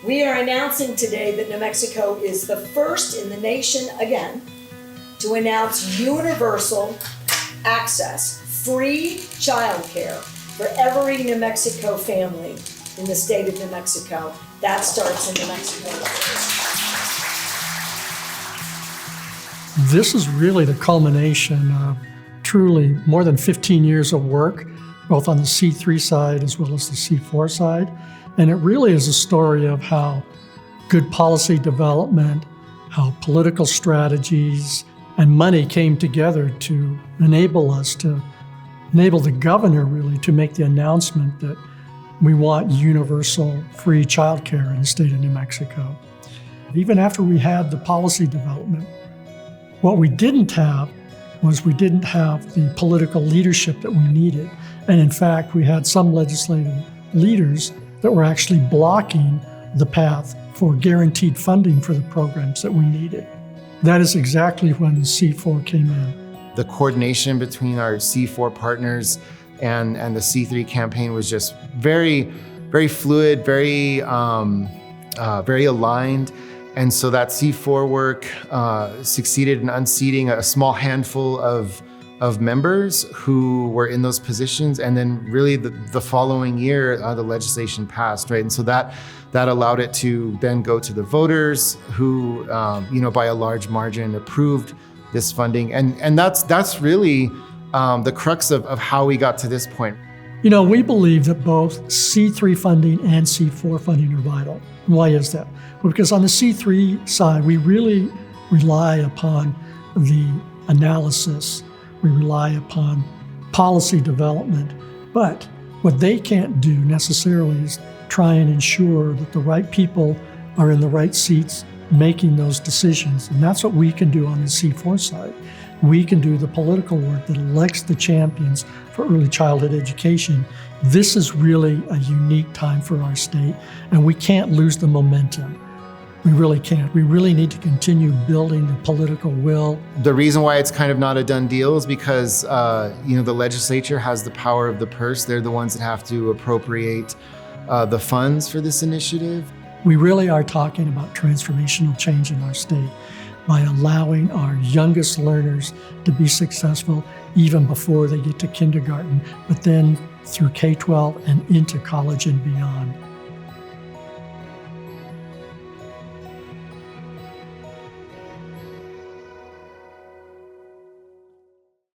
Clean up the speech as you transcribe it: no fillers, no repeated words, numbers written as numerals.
We are announcing today that New Mexico is the first in the nation, again, to announce universal access, free childcare for every New Mexico family in the state of New Mexico. That starts in New Mexico. This is really the culmination of truly more than 15 years of work, both on the C3 side as well as the C4 side. And it really is a story of how good policy development, how political strategies and money came together to enable the governor really to make the announcement that we want universal free childcare in the state of New Mexico. Even after we had the policy development, what we didn't have was the political leadership that we needed. And in fact, we had some legislative leaders that were actually blocking the path for guaranteed funding for the programs that we needed. That is exactly when the C4 came in. The coordination between our C4 partners and the C3 campaign was just very, very fluid, very aligned. And so that C4 work succeeded in unseating a small handful of members who were in those positions. And then really the following year, the legislation passed, right? And so that allowed it to then go to the voters who, by a large margin approved this funding. And that's really the crux of how we got to this point. We believe that both C3 funding and C4 funding are vital. Why is that? Well, because on the C3 side, we really rely upon the analysis. We rely upon policy development. But what they can't do necessarily is try and ensure that the right people are in the right seats making those decisions. And that's what we can do on the C4 side. We can do the political work that elects the champions for early childhood education. This is really a unique time for our state, and we can't lose the momentum. We really can't. We really need to continue building the political will. The reason why it's kind of not a done deal is because the legislature has the power of the purse. They're the ones that have to appropriate the funds for this initiative. We really are talking about transformational change in our state by allowing our youngest learners to be successful even before they get to kindergarten, but then through K-12 and into college and beyond.